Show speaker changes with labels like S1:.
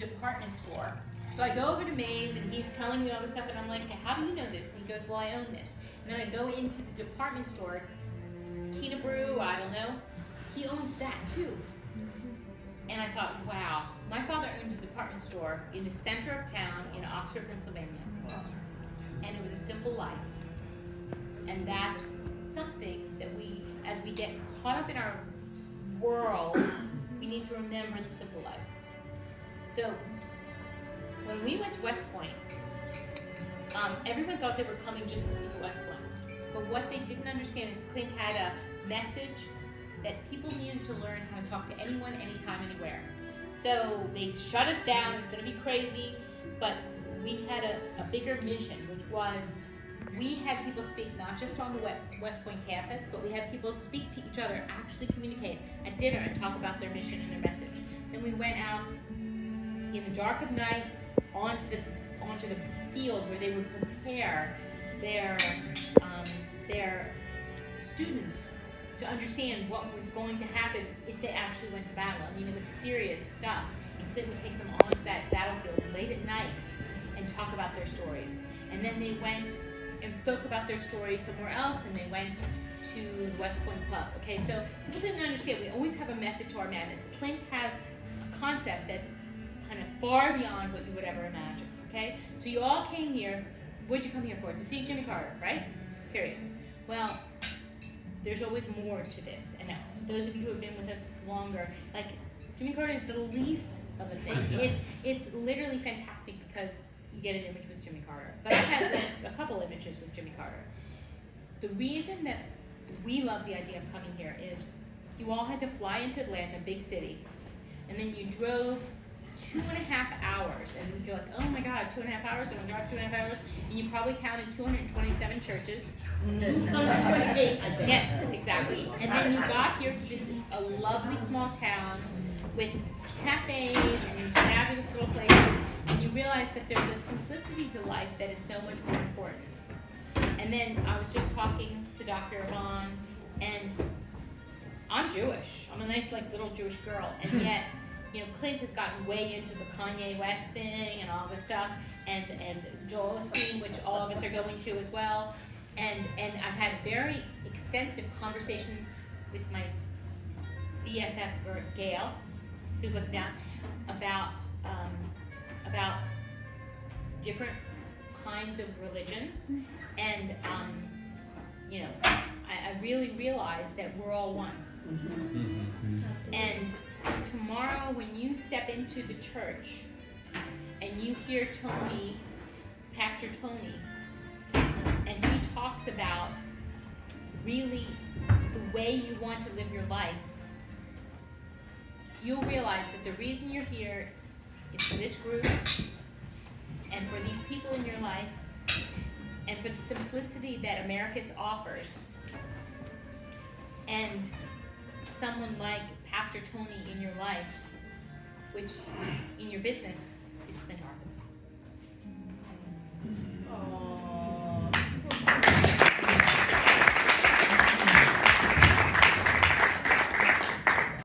S1: department store. So I go over to Maze and he's telling me all this stuff and I'm like, hey, how do you know this? And he goes, well, I own this. And then I go into the department store, Keenabrew, I don't know, he owns that too. And I thought, wow, my father owned a department store in the center of town in Oxford, Pennsylvania. And it was a simple life. And that's something that we, as we get caught up in our world, we need to remember the simple life. So, when we went to West Point, everyone thought they were coming just to speak at West Point. But what they didn't understand is Clint had a message that people needed to learn how to talk to anyone, anytime, anywhere. So they shut us down, it was going to be crazy, but we had a bigger mission, which was we had people speak not just on the West Point campus, but we had people speak to each other, actually communicate at dinner and talk about their mission and their message. Then we went out in the dark of night onto the field where they would prepare their students to understand what was going to happen if they actually went to battle. I mean, it was serious stuff. And Clint would take them onto that battlefield late at night and talk about their stories. And then they went and spoke about their stories somewhere else, and they went to the West Point Club. Okay, so people didn't understand. We always have a method to our madness. Clint has a concept that's kind of far beyond what you would ever imagine. Okay, so you all came here. What'd you come here for? To see Jimmy Carter, right? Period. Well, there's always more to this. And those of you who have been with us longer, like Jimmy Carter is the least of a thing. It's literally fantastic because you get an image with Jimmy Carter. But I've had a couple images with Jimmy Carter. The reason that we love the idea of coming here is you all had to fly into Atlanta, big city, and then you drove 2.5 hours, and you're like, oh my God, 2.5 hours, I'm gonna drive 2.5 hours, and you probably counted 227 churches. Yes, exactly. And then you got here to this a lovely small town with cafes and these fabulous little places, and you realize that there's a simplicity to life that is so much more important. And then I was just talking to Dr. Yvonne, and I'm Jewish. I'm a nice, like, little Jewish girl, and yet, you know, Clint has gotten way into the Kanye West thing and all this stuff, and Joel Osteen, which all of us are going to as well, and I've had very extensive conversations with my BFF Gail, who's looking down, about different kinds of religions, and you know, I really realized that we're all one. And tomorrow when you step into the church and you hear Tony, Pastor Tony, and he talks about really the way you want to live your life, you'll realize that the reason you're here is for this group and for these people in your life and for the simplicity that Americus offers, and someone like Pastor Tony in your life, which in your business